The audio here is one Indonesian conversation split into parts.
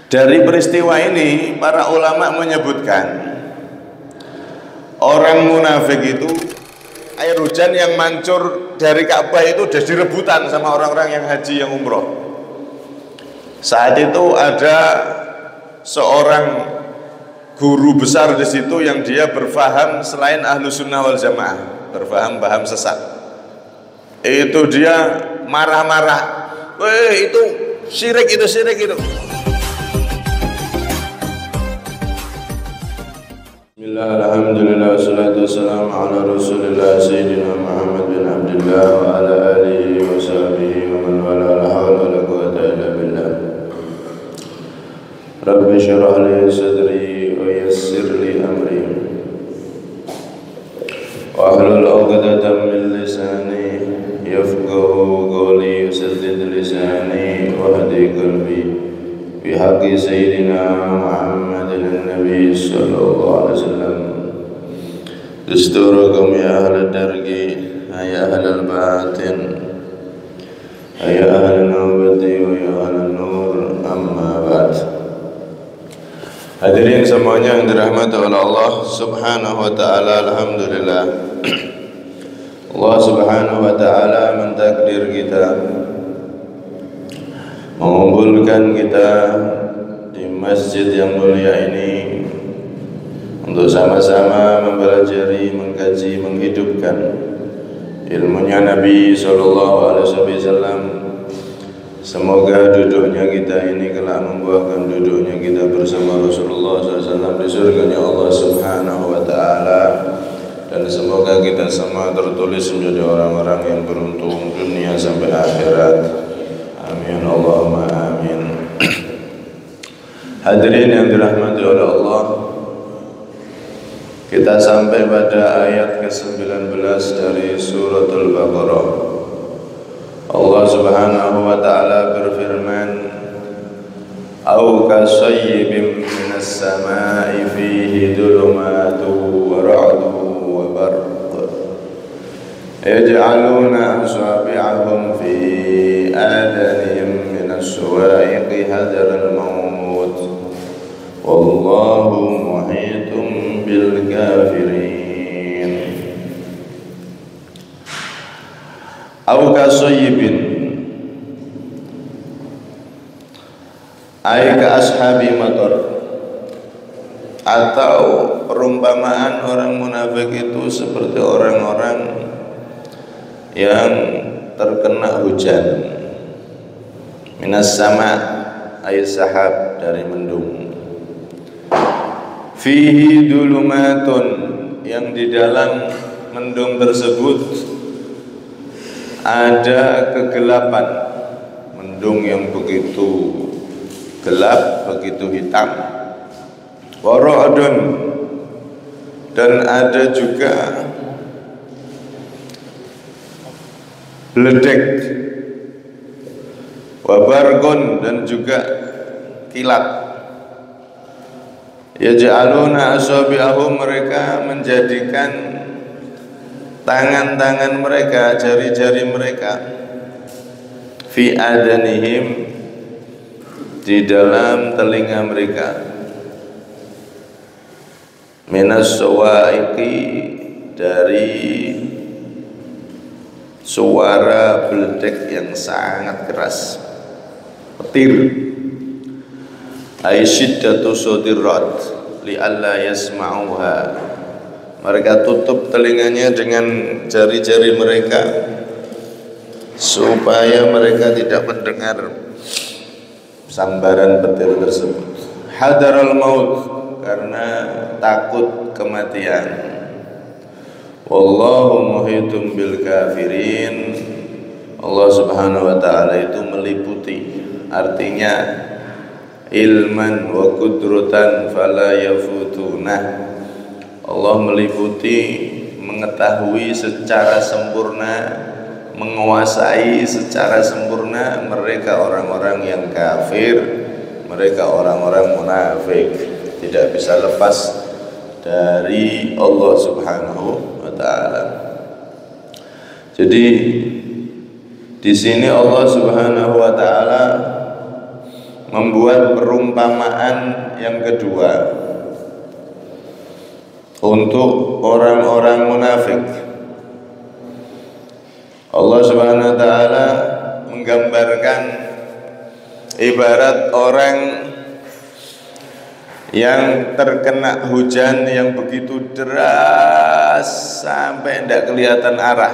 Dari peristiwa ini para ulama menyebutkan orang munafik itu air hujan yang mancur dari Ka'bah itu udah direbutan sama orang-orang yang haji yang umroh. Saat itu ada seorang guru besar di situ yang dia berfaham selain ahlu sunnah wal jamaah, berfaham sesat. Itu dia marah-marah, weh itu syirik itu. Bismillah, alhamdulillah, wassalatu wassalamu ala rasulillah sayyidina Muhammad bin Abdullah wa ala alihi wa sahbihi wa man wala, la hawla wa la quwwata illa billah. Rabbi syrah li sadri wa yassir li amri wa ahlul 'uqdatam min lisani yafqahu qawli, saddid lisani wa hadi qalbi bihaqqi sayyidina Muhammadin nabi sallallahu alaihi wasallam. Dusturakum ya ahla dargi, ya ahla batin, ya ahla nawbati wa ya ahla nur, amma ba'd. Hadirin semuanya yang dirahmati oleh Allah subhanahu wa ta'ala, alhamdulillah Allah subhanahu wa ta'ala mentakdir kita, mengumpulkan kita di masjid yang mulia ini untuk sama-sama mempelajari, mengkaji, menghidupkan ilmunya Nabi SAW. Semoga duduknya kita ini kelak membuahkan duduknya kita bersama Rasulullah SAW di surganya Allah subhanahu wa ta'ala. Dan semoga kita semua tertulis menjadi orang-orang yang beruntung dunia sampai akhirat. Amin Allahumma amin. Hadirin yang dirahmati oleh Allah, kita sampai pada ayat ke-19 dari suratul Baqarah. Allah subhanahu wa ta'ala berfirman, Au kasayyibim minas sama'i fihi dhulumatu wa ra'du wa barq yaj'aluna asabi'ahum fi adanihim minas suwa'iqi hadar al-maut wallahu muhitum bil kafirin. Au kasayyibin ay ka ashabi matar, atau perumpamaan orang munafik itu seperti orang-orang yang terkena hujan. Minas sama ay sahab, dari mendung. Fihi dulumatun, yang di dalam mendung tersebut ada kegelapan. Mendung yang begitu gelap, begitu hitam. Waradun, dan ada juga beledek. Wabargon, dan juga kilat. Yaj'aluna asabi'ahum, mereka menjadikan tangan-tangan mereka, jari-jari mereka, fi adanihim, di dalam telinga mereka, minas sawa'iqi, dari suara beledek yang sangat keras, petir. Ay syiddatu sudirrat li'alla yasma'uha, mereka tutup telinganya dengan jari-jari mereka supaya mereka tidak mendengar sambaran petir tersebut. Hadaral maut, karena takut kematian. Wallahu muhitum bil kafirin, Allah subhanahu wa ta'ala itu meliputi, artinya ilman wa qudratan fala yafutunah, Allah meliputi, mengetahui secara sempurna, menguasai secara sempurna mereka orang-orang yang kafir, mereka orang-orang munafik, tidak bisa lepas dari Allah subhanahu wa ta'ala. Jadi di sini Allah subhanahu wa ta'ala membuat perumpamaan yang kedua untuk orang-orang munafik. Allah Subhanahu wa taala menggambarkan ibarat orang yang terkena hujan yang begitu deras sampai tidak kelihatan arah.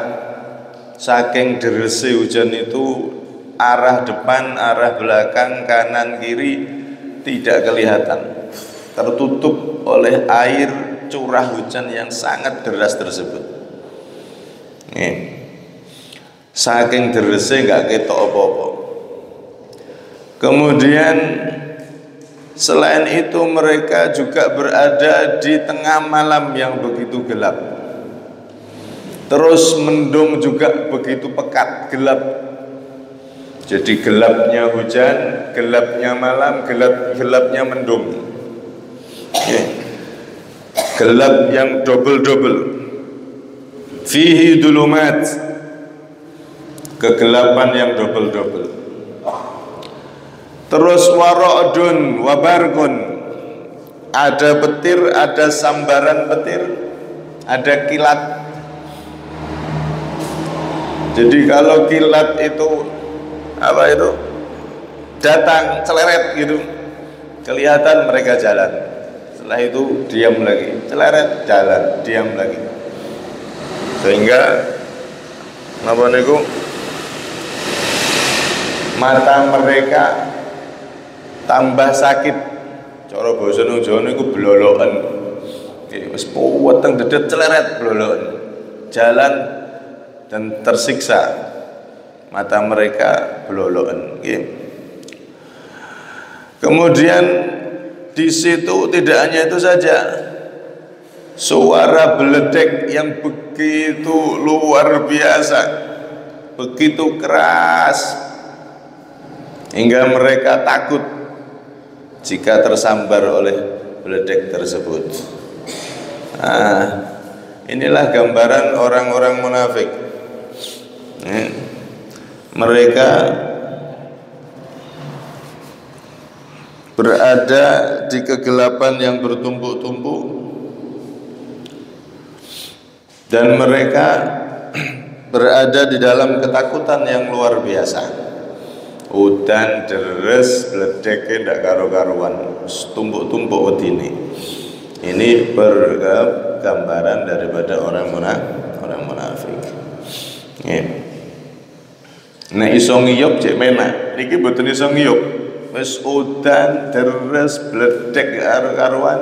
Saking derasnya hujan itu, arah depan, arah belakang, kanan, kiri tidak kelihatan, tertutup oleh air curah hujan yang sangat deras tersebut. Saking derasnya nggak ketok apa-apa. Kemudian selain itu mereka juga berada di tengah malam yang begitu gelap. Terus mendung juga begitu pekat, gelap. Jadi gelapnya hujan, gelapnya malam, gelapnya mendung. Gelap yang double-double. Fihi dulumat, kegelapan yang double-double. Terus warodun wabargun, ada petir, ada sambaran petir, ada kilat. Jadi kalau kilat itu apa itu? Datang celeret gitu, kelihatan mereka jalan. Setelah itu diam lagi, celeret jalan, diam lagi. Sehingga apa niku? Mata mereka tambah sakit. Cara basa nang Jawa niku bloloken. Wis puweteng dedet celeret bloloken. Jalan dan tersiksa, mata mereka bloloken. Kemudian di situ tidak hanya itu saja, suara beledek yang begitu luar biasa, begitu keras, hingga mereka takut jika tersambar oleh beledek tersebut. Inilah gambaran orang-orang munafik. Mereka berada di kegelapan yang bertumpuk-tumpuk, dan mereka berada di dalam ketakutan yang luar biasa. Udan deres bledeke ndak karo-karuan, tumpuk-tumpuk wedine. Ini gambaran daripada orang munafik. Nah iso ngiyup cek menak, niki mboten iso ngiyup. Wis udan deres bledek karo-karuan.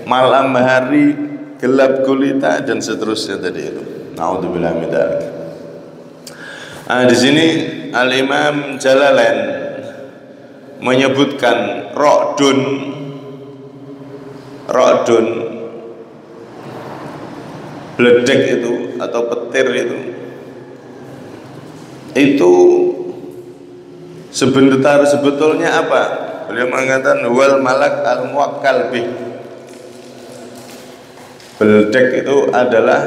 Malam hari gelap gulita dan seterusnya tadi itu. Naudzubillah min dzalik. Di sini Al-Imam Jalalain menyebutkan ra'dun bledek itu atau petir itu sebetulnya apa? Beliau mengatakan wal malak al muwakkal bih. Beledek itu adalah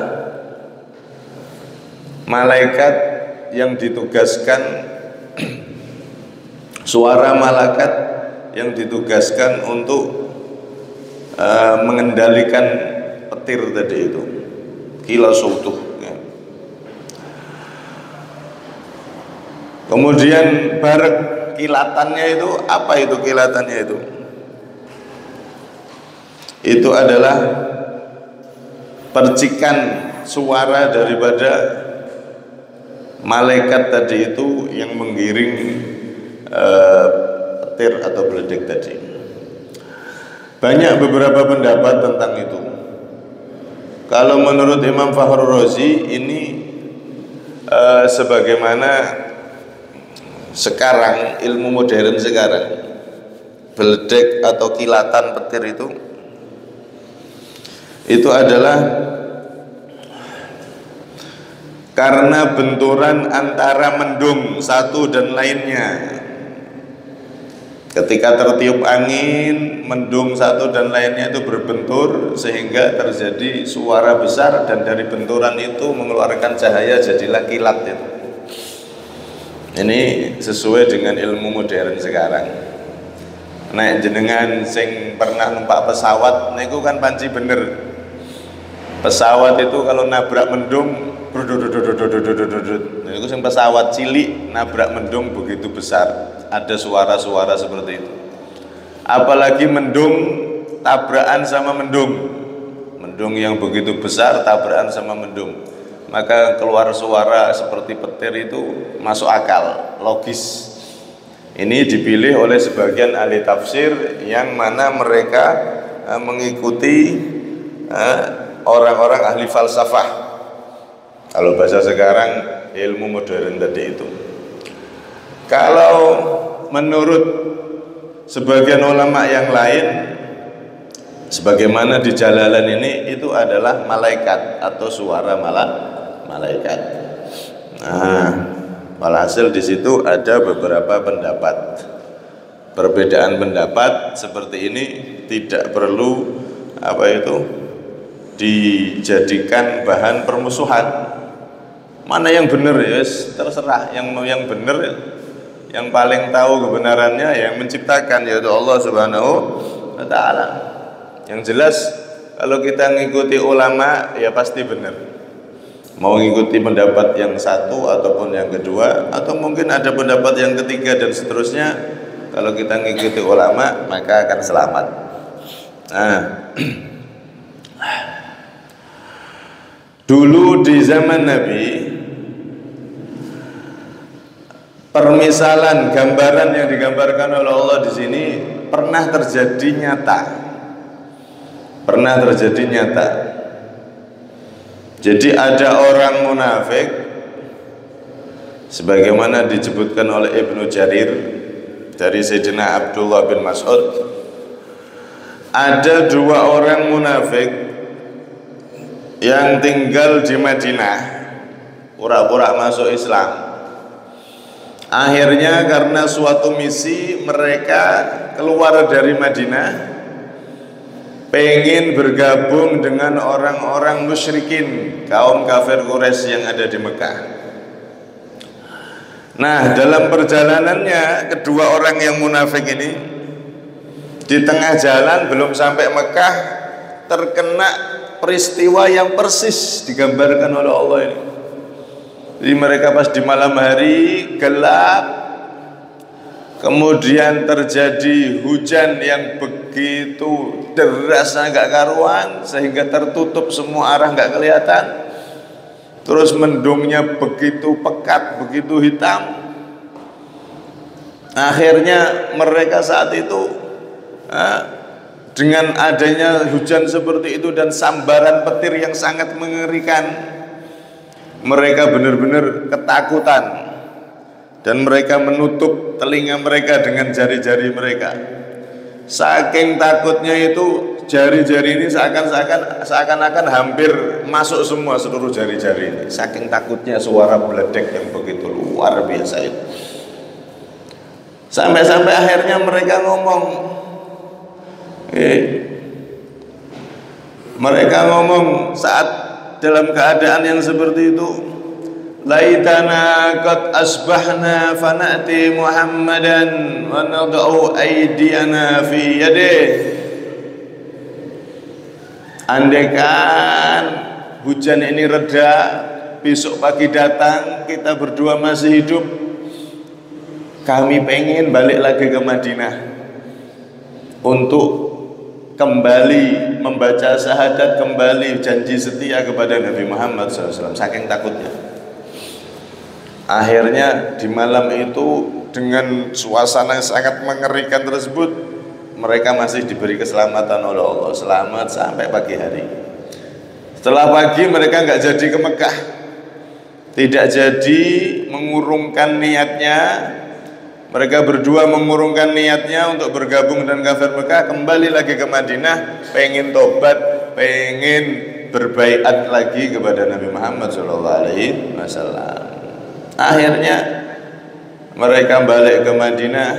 malaikat yang ditugaskan, suara malaikat yang ditugaskan untuk mengendalikan petir tadi itu, kila sautuh. Kemudian barek kilatannya itu, apa itu kilatannya itu? Itu adalah percikan suara daripada malaikat tadi itu yang menggiring petir atau beledek tadi. Banyak beberapa pendapat tentang itu. Kalau menurut Imam Fakhrur Razi ini sebagaimana sekarang ilmu modern sekarang, beledek atau kilatan petir itu adalah karena benturan antara mendung satu dan lainnya. Ketika tertiup angin, mendung satu dan lainnya itu berbentur sehingga terjadi suara besar, dan dari benturan itu mengeluarkan cahaya, jadilah kilat itu. Ini sesuai dengan ilmu modern sekarang. Nek jenengan sing pernah numpak pesawat niku kan panci bener. Pesawat itu kalau nabrak mendung niku sing pesawat cilik nabrak mendung begitu besar, ada suara-suara seperti itu. Apalagi mendung tabrakan sama mendung. Mendung yang begitu besar tabrakan sama mendung, maka keluar suara seperti petir itu masuk akal, logis. Ini dipilih oleh sebagian ahli tafsir yang mana mereka mengikuti orang-orang ahli falsafah. Kalau bahasa sekarang ilmu modern tadi itu. Kalau menurut sebagian ulama yang lain, sebagaimana di Jalalan ini, itu adalah malaikat atau suara malaikat. Nah, walhasil di situ ada beberapa pendapat. Perbedaan pendapat seperti ini tidak perlu dijadikan bahan permusuhan. Mana yang benar ya terserah, yang benar, yang paling tahu kebenarannya yang menciptakan yaitu Allah Subhanahu wa taala. Yang jelas kalau kita ngikuti ulama ya pasti benar. Mau ngikuti pendapat yang satu ataupun yang kedua, atau mungkin ada pendapat yang ketiga dan seterusnya, kalau kita ngikuti ulama maka akan selamat. Nah, dulu di zaman Nabi, permisalan gambaran yang digambarkan oleh Allah di sini pernah terjadi nyata. Jadi ada orang munafik, sebagaimana disebutkan oleh Ibnu Jarir dari Sayyidina Abdullah bin Mas'ud, ada dua orang munafik yang tinggal di Madinah, pura-pura masuk Islam. Akhirnya karena suatu misi mereka keluar dari Madinah, pengen bergabung dengan orang-orang musyrikin, kaum kafir Quraisy yang ada di Mekah. Nah, dalam perjalanannya kedua orang yang munafik ini di tengah jalan belum sampai Mekah terkena peristiwa yang persis digambarkan oleh Allah ini. Jadi mereka pas di malam hari gelap, kemudian terjadi hujan yang begitu derasnya gak karuan sehingga tertutup semua arah gak kelihatan. Terus mendungnya begitu pekat, begitu hitam. Akhirnya mereka saat itu dengan adanya hujan seperti itu dan sambaran petir yang sangat mengerikan, mereka benar-benar ketakutan dan mereka menutup telinga mereka dengan jari-jari mereka. Saking takutnya itu jari-jari ini seakan-akan hampir masuk semua seluruh jari-jari ini. Saking takutnya suara beledek yang begitu luar biasa itu. Sampai-sampai akhirnya mereka ngomong, saat dalam keadaan yang seperti itu, laitana qad asbahna fanati Muhammadan wa nad'u aydiyana fi yadihi. Andaikan hujan ini reda, besok pagi datang, kita berdua masih hidup, kami pengen balik lagi ke Madinah untuk kembali membaca syahadat, kembali janji setia kepada Nabi Muhammad SAW. Saking takutnya. Akhirnya di malam itu dengan suasana yang sangat mengerikan tersebut, mereka masih diberi keselamatan oleh Allah, selamat sampai pagi hari. Setelah pagi mereka nggak jadi ke Mekah, tidak jadi mengurungkan niatnya. Mereka berdua mengurungkan niatnya untuk bergabung dengan kafir Mekah, kembali lagi ke Madinah, pengen tobat, pengen berbaiat lagi kepada Nabi Muhammad SAW. Akhirnya mereka balik ke Madinah,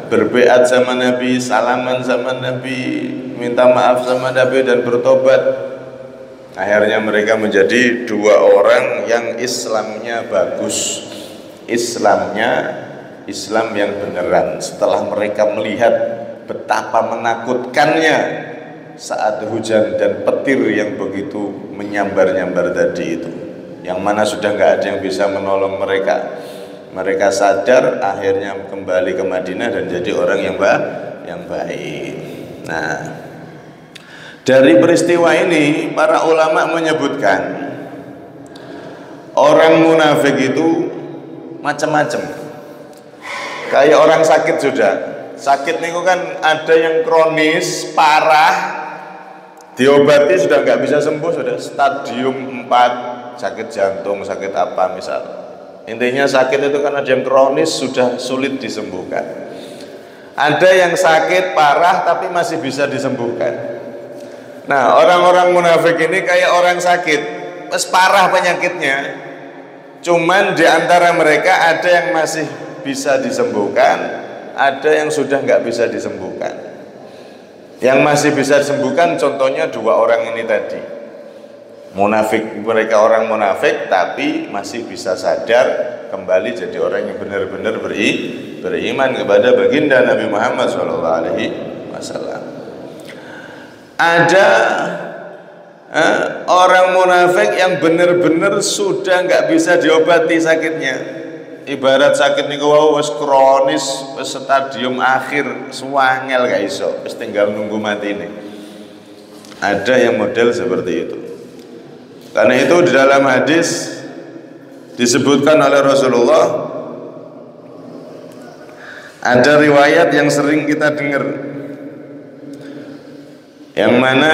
berbaiat sama Nabi, salaman sama Nabi, minta maaf sama Nabi dan bertobat. Akhirnya mereka menjadi dua orang yang Islamnya bagus, Islamnya Islam yang beneran. Setelah mereka melihat betapa menakutkannya saat hujan dan petir yang begitu menyambar-nyambar tadi itu, yang mana sudah nggak ada yang bisa menolong mereka. Mereka sadar, akhirnya kembali ke Madinah dan jadi orang yang baik. Nah, dari peristiwa ini para ulama menyebutkan orang munafik itu macam-macam. Kayak orang sakit sudah. Sakit niku kan ada yang kronis, parah, diobati sudah nggak bisa sembuh, sudah stadium 4, sakit jantung, sakit apa misal. Intinya sakit itu kan ada yang kronis sudah sulit disembuhkan. Ada yang sakit parah tapi masih bisa disembuhkan. Nah, orang-orang munafik ini kayak orang sakit, pas parah penyakitnya. Cuman di antara mereka ada yang masih bisa disembuhkan, ada yang sudah nggak bisa disembuhkan. Yang masih bisa disembuhkan contohnya dua orang ini tadi. Munafik, mereka orang munafik tapi masih bisa sadar, kembali jadi orang yang benar-benar beriman kepada baginda Nabi Muhammad SAW. Ada orang munafik yang benar-benar sudah nggak bisa diobati sakitnya. Ibarat sakit niku wau wis kronis, wis stadium akhir, suwangel gak iso, wis tinggal nunggu mati ini. Ada yang model seperti itu. Karena itu di dalam hadis disebutkan oleh Rasulullah, ada riwayat yang sering kita dengar, yang mana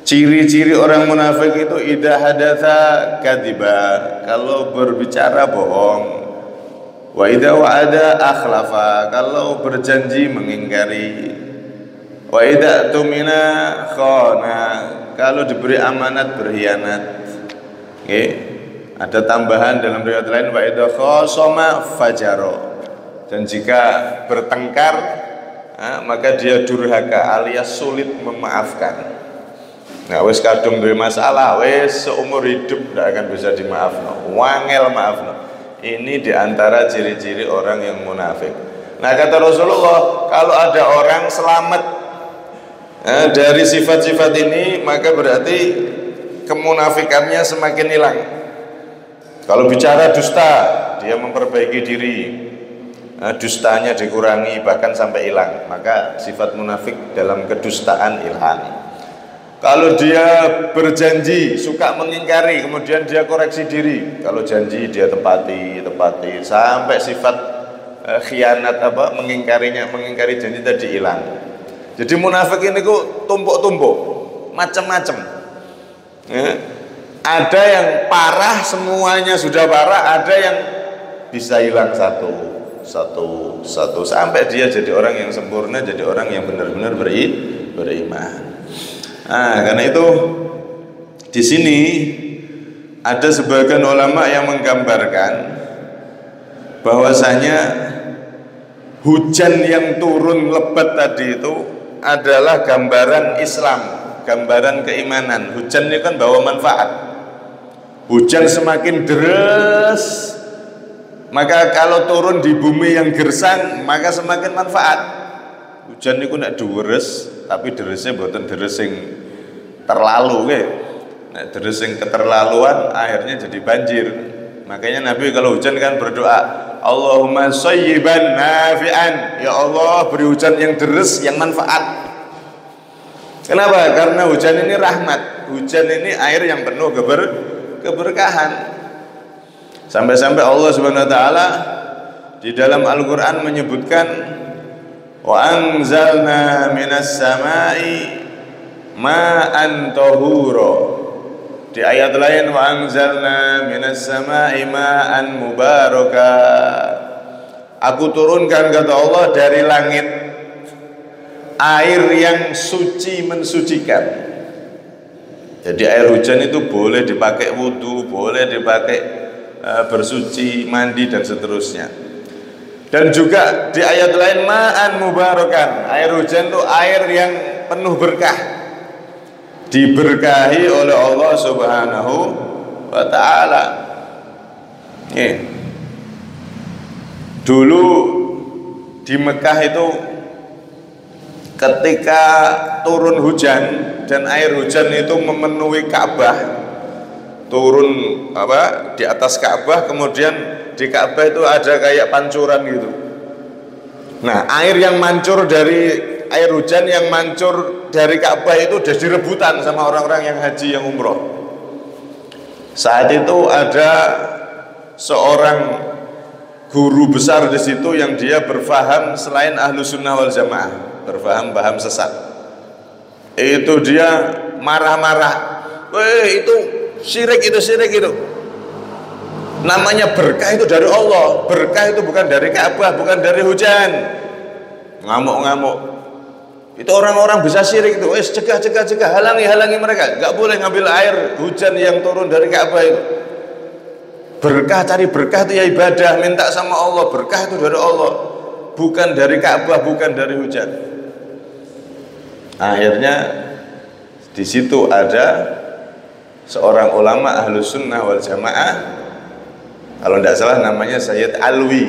ciri-ciri orang munafik itu idza hadatsa kadziba, kalau berbicara bohong, wa idza wa'ada akhlafa, kalau berjanji mengingkari, wa idza tumina khana, kalau diberi amanat berkhianat. Nggih. Ada tambahan dalam riwayat lain wa idza khasama fajaro, dan jika bertengkar maka dia durhaka alias sulit memaafkan. Nah, wis kadung duwe masalah, wis seumur hidup tidak akan bisa dimaafno, wangel maafno. Ini diantara ciri-ciri orang yang munafik. Nah, kata Rasulullah, kalau ada orang selamat dari sifat-sifat ini, maka berarti kemunafikannya semakin hilang. Kalau bicara dusta, dia memperbaiki diri, dustanya dikurangi bahkan sampai hilang, maka sifat munafik dalam kedustaan hilang. Kalau dia berjanji, suka mengingkari, kemudian dia koreksi diri. Kalau janji dia tepati sampai sifat khianat mengingkari janji tadi hilang. Jadi munafik ini kok tumpuk-tumpuk, macam-macam. Ya. Ada yang parah, semuanya sudah parah, ada yang bisa hilang satu sampai dia jadi orang yang sempurna, jadi orang yang benar-benar beriman. Nah, karena itu di sini ada sebagian ulama yang menggambarkan bahwasanya hujan yang turun lebat tadi itu adalah gambaran Islam, gambaran keimanan. Hujan ini kan bawa manfaat. Hujan semakin deras, maka kalau turun di bumi yang gersang maka semakin manfaat. Hujan itu nek deres, tapi deresnya buatan deres yang terlalu nek deres yang keterlaluan akhirnya jadi banjir. Makanya Nabi kalau hujan kan berdoa, Allahumma shayyiban nafi'an, ya Allah beri hujan yang deres yang manfaat. Kenapa? Karena hujan ini rahmat, hujan ini air yang penuh keberkahan. Sampai-sampai Allah Subhanahu wa taala di dalam Al-Qur'an menyebutkan wa anzalna minas samai ma'an tahura. Di ayat lain wa anzalna minas samai ma'an mubaraka. Aku turunkan, kata Allah, dari langit air yang suci mensucikan. Jadi air hujan itu boleh dipakai wudu, boleh dipakai bersuci, mandi dan seterusnya. Dan juga di ayat lain ma'an mubarakan, air hujan itu air yang penuh berkah, diberkahi oleh Allah Subhanahu wa ta'ala. Dulu di Mekah itu ketika turun hujan dan air hujan itu memenuhi Ka'bah, turun di atas Ka'bah, kemudian di Ka'bah itu ada kayak pancuran gitu. Nah, air hujan yang mancur dari Ka'bah itu udah direbutan sama orang-orang yang haji, yang umroh. Saat itu ada seorang guru besar di situ yang dia berfaham selain ahlu sunnah wal jamaah, berfaham sesat. Itu dia marah-marah, itu syirik itu. Namanya berkah itu dari Allah, berkah itu bukan dari Ka'bah, bukan dari hujan. Ngamuk-ngamuk. Itu orang-orang bisa syirik itu. Cegah, halangi mereka. Gak boleh ngambil air hujan yang turun dari Ka'bah itu. Berkah, cari berkah itu ya ibadah, minta sama Allah. Berkah itu dari Allah, bukan dari Ka'bah, bukan dari hujan. Akhirnya di situ ada seorang ulama ahlu sunnah wal jamaah, kalau tidak salah namanya Sayyid Alwi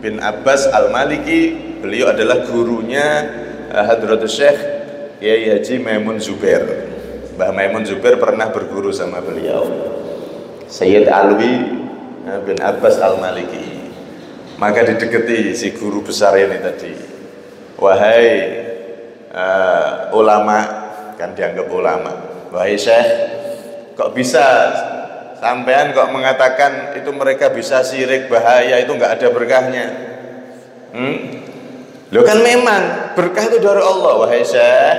bin Abbas Al-Maliki. Beliau adalah gurunya Hadratus Syekh Kiai Haji Maimun Zubair. Mbah Maimun Zubair pernah berguru sama beliau, Sayyid Alwi bin Abbas Al-Maliki. Maka didekati si guru besar ini tadi, wahai ulama, kan dianggap ulama, wahai Syekh, kok bisa sampean kok mengatakan itu mereka bisa syirik, bahaya, itu nggak ada berkahnya? Loh kan memang berkah itu dari Allah. Wahai Syekh,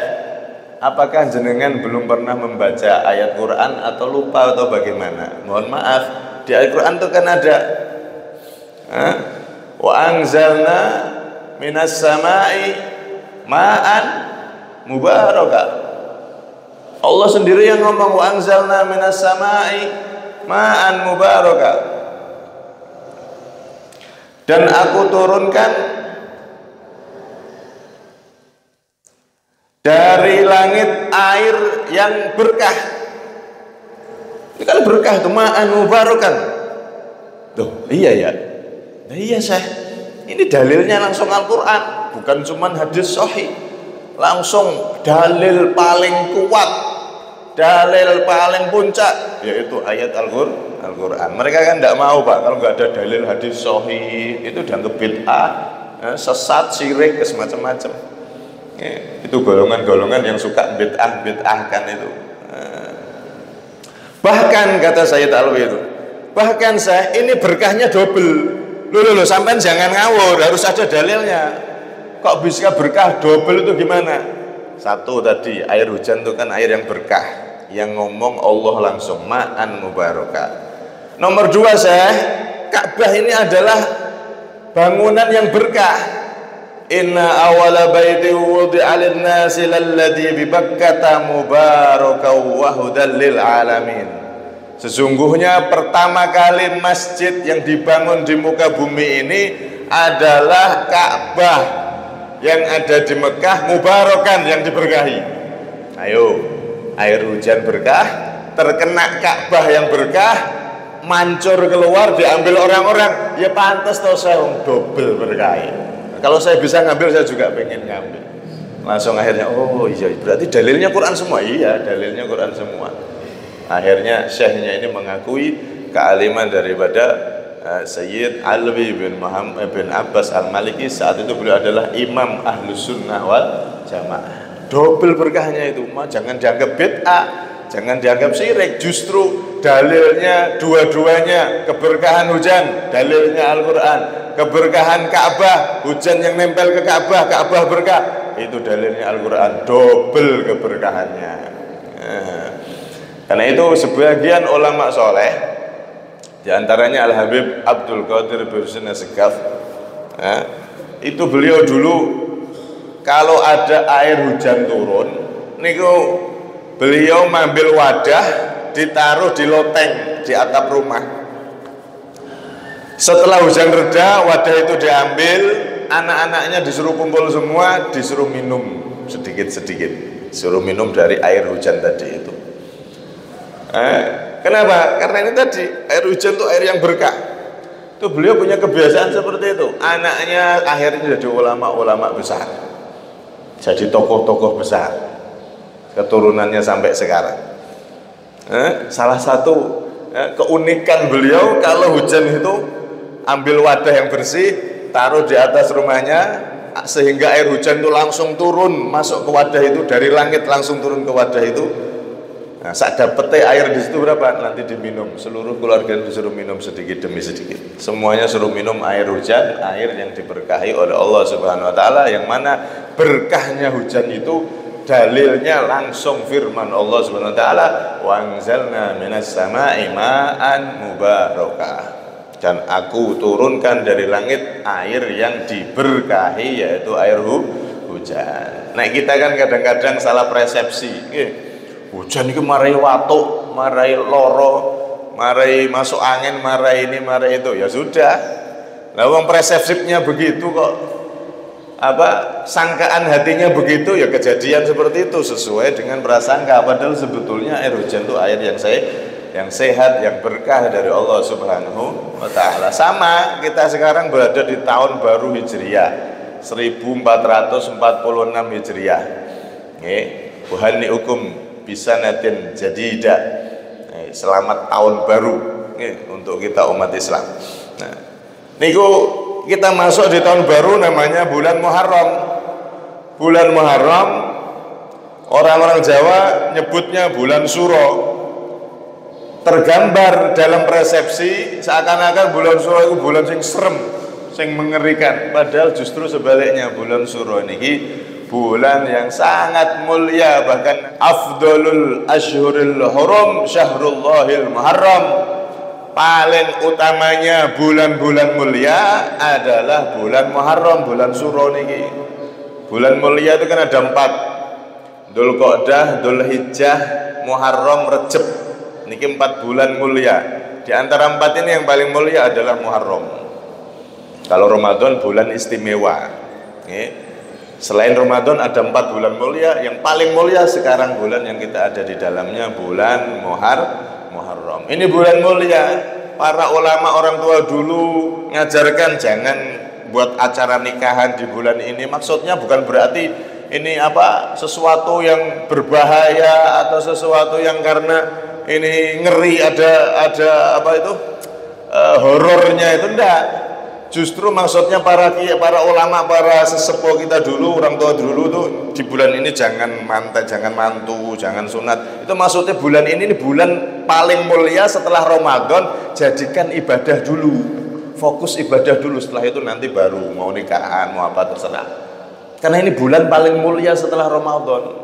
apakah jenengan belum pernah membaca ayat Quran atau lupa atau bagaimana? Mohon maaf, di ayat Quran itu kan ada wa anzalna minas samai ma'an mubarakah. Allah sendiri yang ngomong wa anzalna minas samai ma'an mubarakah, dan aku turunkan dari langit air yang berkah. Ini kan berkah tuh, ma'an mubarakan. Tuh, iya ya. Nah, iya Syekh. Ini dalilnya langsung Al-Qur'an, bukan cuman hadis sahih. Langsung dalil paling kuat, dalil paling puncak, yaitu ayat Al-Qur'an. Mereka kan tidak mau, Pak, kalau nggak ada dalil hadis sahih, itu dianggap bid'ah, sesat, syirik, semacam-macam. Itu golongan-golongan yang suka bid'ah-bid'ahkan itu. Bahkan kata Sayyid Alwi itu, bahkan ini berkahnya double. Loh, sampean jangan ngawur, harus ada dalilnya. Kok bisa berkah double itu gimana? Satu tadi, air hujan itu kan air yang berkah, yang ngomong Allah langsung, ma'an mubarakah. Nomor dua, Ka'bah ini adalah bangunan yang berkah. Inna awala baiti wudi'a lin-nasi lalladzi bi Bakkata mubarakan wa hudan lil alamin. Sesungguhnya pertama kali masjid yang dibangun di muka bumi ini adalah Ka'bah yang ada di Mekah, mubarakan, yang diberkahi. Ayo, air hujan berkah, terkena Ka'bah yang berkah, mancur keluar, diambil orang-orang, ya pantas toh saya double berkah. Kalau saya bisa ngambil, saya juga pengen ngambil. Langsung akhirnya, oh iya, berarti dalilnya Quran semua. Iya, dalilnya Quran semua. Akhirnya syekhnya ini mengakui kealiman daripada Sayyid Alwi bin Abbas Al-Maliki. Saat itu beliau adalah imam ahlus sunnah wal jamaah. Double berkahnya itu, jangan dianggap bid'ah, jangan dianggap syirik. Justru dalilnya dua-duanya, keberkahan hujan, dalilnya Al-Quran. Keberkahan Ka'bah, hujan yang nempel ke Ka'bah, Ka'bah berkah, itu dalilnya Al-Quran, double keberkahannya. Karena itu sebagian ulama soleh, diantaranya Al-Habib Abdul Qadir Birsin Segaf, itu beliau dulu kalau ada air hujan turun, niku beliau mengambil wadah, ditaruh di loteng di atap rumah. Setelah hujan reda, wadah itu diambil, anak-anaknya disuruh kumpul semua, disuruh minum sedikit-sedikit, suruh minum dari air hujan tadi itu. Kenapa? Karena ini tadi air hujan itu air yang berkah. Itu beliau punya kebiasaan seperti itu. Anaknya akhirnya jadi ulama-ulama besar, jadi tokoh-tokoh besar, keturunannya sampai sekarang. Salah satu keunikan beliau, kalau hujan itu ambil wadah yang bersih, taruh di atas rumahnya, sehingga air hujan itu langsung turun masuk ke wadah itu, dari langit langsung turun ke wadah itu. Nah, saat dapetnya air di situ berapa, nanti diminum, seluruh keluarga disuruh minum sedikit demi sedikit. Semuanya suruh minum air hujan, air yang diberkahi oleh Allah Subhanahu Wa Taala, yang mana berkahnya hujan itu dalilnya langsung firman Allah Subhanahu Wa Taala, wa anzalna minas sama'i ma'an mubarakah, dan aku turunkan dari langit air yang diberkahi, yaitu air hujan. Nah, kita kan kadang-kadang salah persepsi. Hujan itu marai watuk, marai loro, marai masuk angin, marai ini, marai itu. Ya sudah. Lah wong persepsinya begitu kok. Sangkaan hatinya begitu, ya kejadian seperti itu sesuai dengan prasangka. Padahal sebetulnya air hujan itu air yang sehat, yang berkah dari Allah Subhanahu Wa Taala. Sama kita sekarang berada di tahun baru Hijriah 1446 Hijriah. Buhani'ukum bisanatin jadidah. Selamat tahun baru untuk kita umat Islam. Nah, niku kita masuk di tahun baru namanya bulan Muharram. Bulan Muharram orang-orang Jawa nyebutnya bulan Suro. Tergambar dalam persepsi seakan-akan bulan Suro itu bulan sing serem, sing mengerikan. Padahal justru sebaliknya, bulan Suro ini bulan yang sangat mulia, bahkan afdalul ashhuril hurum syahrullahil muharram. Paling utamanya bulan-bulan mulia adalah bulan Muharram, bulan Suro niki. Bulan mulia itu kan ada 4. Dzulqa'dah, Dzulhijjah, Muharram, Rejab. Niki 4 bulan mulia. Di antara 4 ini yang paling mulia adalah Muharram. Kalau Ramadan bulan istimewa. Selain Ramadan ada 4 bulan mulia. Yang paling mulia sekarang bulan yang kita ada di dalamnya, bulan Muharram. Ini bulan mulia. Para ulama orang tua dulu ngajarkan jangan buat acara nikahan di bulan ini. Maksudnya bukan berarti ini sesuatu yang berbahaya atau sesuatu yang karena ini ngeri ada horornya, itu enggak. Justru maksudnya para ulama, para sesepuh kita dulu, orang tua dulu tuh di bulan ini jangan mantu, jangan sunat. Itu maksudnya bulan ini bulan paling mulia setelah Ramadan, jadikan ibadah dulu, fokus ibadah dulu, setelah itu nanti baru mau nikahan, mau apa terserah. Karena ini bulan paling mulia setelah Ramadan.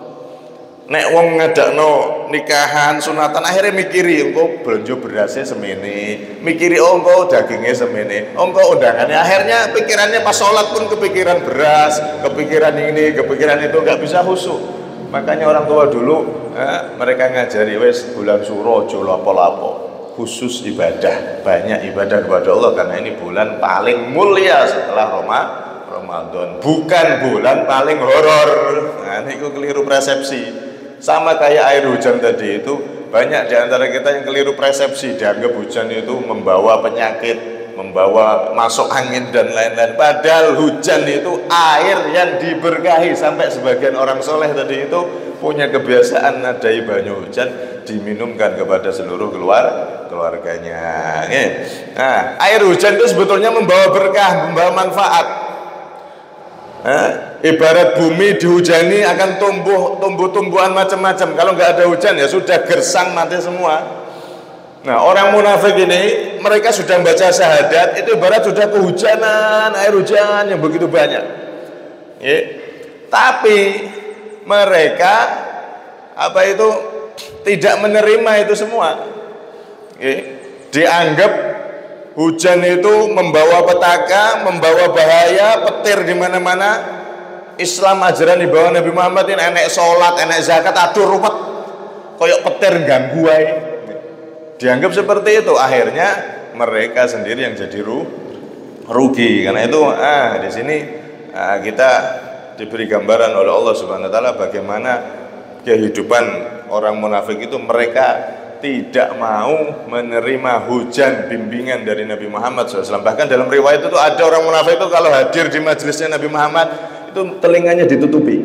Nek wong ngadakno nikahan, sunatan, akhirnya mikiri engko belanja berasnya semene, mikiri engko dagingnya semene, engko undangannya, akhirnya pikirannya pas sholat pun kepikiran beras, kepikiran ini, kepikiran itu, nggak bisa khusyuk. Makanya orang tua dulu mereka ngajari wes bulan Suro aja lapo-lapo, khusus ibadah, banyak ibadah kepada Allah, karena ini bulan paling mulia setelah Ramadan, bukan bulan paling horor. Nah, ini keliru persepsi. Sama kayak air hujan tadi itu, banyak di antara kita yang keliru persepsi, dianggap hujan itu membawa penyakit, membawa masuk angin dan lain-lain. Padahal hujan itu air yang diberkahi. Sampai sebagian orang soleh tadi itu punya kebiasaan nadai banyu hujan diminumkan kepada seluruh keluarganya. Nah, air hujan itu sebetulnya membawa berkah, membawa manfaat. Ibarat bumi dihujani akan tumbuh-tumbuhan macam-macam. Kalau nggak ada hujan ya sudah gersang, mati semua. Nah, orang munafik ini, mereka sudah baca syahadat, itu ibarat sudah kehujanan air hujan yang begitu banyak. Tapi mereka tidak menerima itu semua. Dianggap hujan itu membawa petaka, membawa bahaya, petir di mana-mana. Islam ajaran di bawah Nabi Muhammad ini enek sholat, enek zakat, aduh ruwet, koyok petir ganggu ae. Dianggap seperti itu, akhirnya mereka sendiri yang jadi rugi. Karena itu di sini kita diberi gambaran oleh Allah Subhanahu Wa Taala bagaimana kehidupan orang munafik itu. Mereka tidak mau menerima hujan bimbingan dari Nabi Muhammad SAW. Bahkan dalam riwayat itu ada orang munafik itu kalau hadir di majelisnya Nabi Muhammad itu telinganya ditutupi,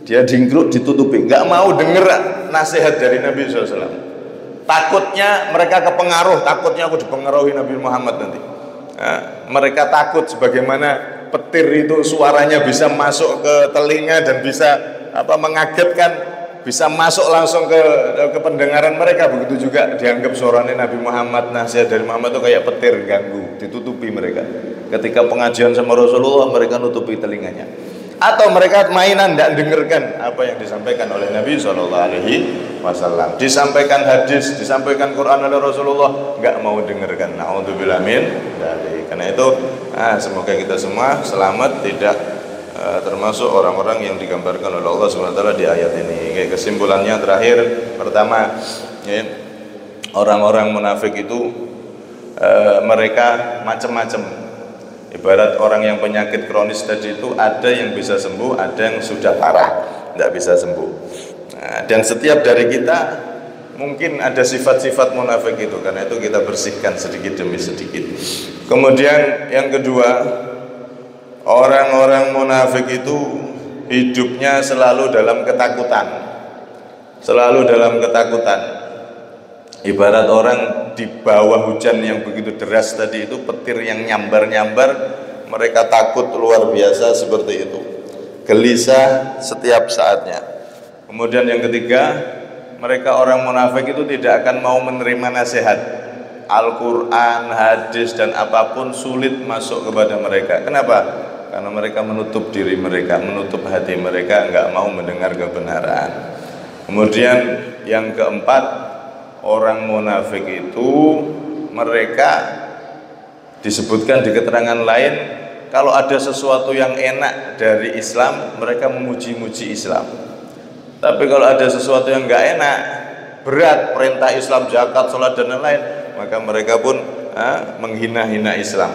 dia dingkruk ditutupi, nggak mau dengar nasihat dari Nabi SAW. Takutnya mereka kepengaruh, takutnya aku dipengaruhi Nabi Muhammad nanti. Nah, mereka takut sebagaimana petir itu suaranya bisa masuk ke telinga dan bisa mengagetkan, bisa masuk langsung ke pendengaran mereka. Begitu juga dianggap suaranya Nabi Muhammad, nasihat dari Muhammad itu kayak petir, ganggu, ditutupi mereka. Ketika pengajian sama Rasulullah mereka nutupi telinganya, atau mereka mainan tidak dengarkan apa yang disampaikan oleh Nabi SAW. Disampaikan hadis, disampaikan Quran oleh Rasulullah, nggak mau dengarkan. Na'udzubillah min dzalik. Karena itu semoga kita semua selamat, tidak termasuk orang-orang yang digambarkan oleh Allah SWT di ayat ini. Kesimpulannya terakhir, pertama, orang-orang munafik itu mereka macam-macam. Ibarat orang yang penyakit kronis tadi itu, ada yang bisa sembuh, ada yang sudah parah tidak bisa sembuh. Dan setiap dari kita mungkin ada sifat-sifat munafik itu, karena itu kita bersihkan sedikit demi sedikit. Kemudian yang kedua, orang-orang munafik itu hidupnya selalu dalam ketakutan, selalu dalam ketakutan. Ibarat orang di bawah hujan yang begitu deras tadi itu, petir yang nyambar-nyambar, mereka takut luar biasa seperti itu, gelisah setiap saatnya. Kemudian yang ketiga, mereka orang munafik itu tidak akan mau menerima nasihat Al-Quran, hadis dan apapun sulit masuk kepada mereka. Kenapa? Karena mereka menutup diri mereka, menutup hati mereka, enggak mau mendengar kebenaran. Kemudian yang keempat, orang munafik itu mereka disebutkan di keterangan lain, kalau ada sesuatu yang enak dari Islam, mereka memuji-muji Islam. Tapi kalau ada sesuatu yang enggak enak, berat, perintah Islam, zakat, sholat dan lain-lain, maka mereka pun menghina-hina Islam,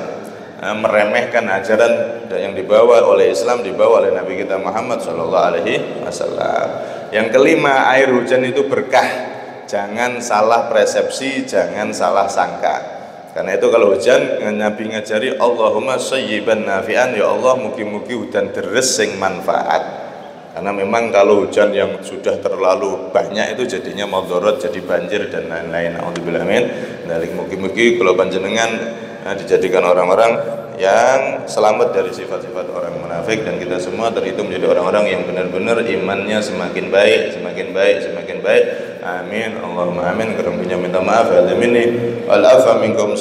meremehkan ajaran yang dibawa oleh Islam, dibawa oleh Nabi kita Muhammad SAW. Yang kelima, air hujan itu berkah. Jangan salah persepsi, jangan salah sangka. Karena itu kalau hujan, Nabi ngajari Allahumma shayyiban nafi'an, ya Allah mugi-mugi hujan deres sing manfaat. Karena memang kalau hujan yang sudah terlalu banyak itu jadinya mudharat, jadi banjir dan lain-lain. A'udzubillahi min dzalik. Mugi-mugi kalau panjenengan dijadikan orang-orang yang selamat dari sifat-sifat orang munafik, dan kita semua terhitung menjadi orang-orang yang benar-benar imannya semakin baik, semakin baik, semakin baik. Amin. Allahumma amin. Kurang punya minta maaf. Al-amini wal afa minkum.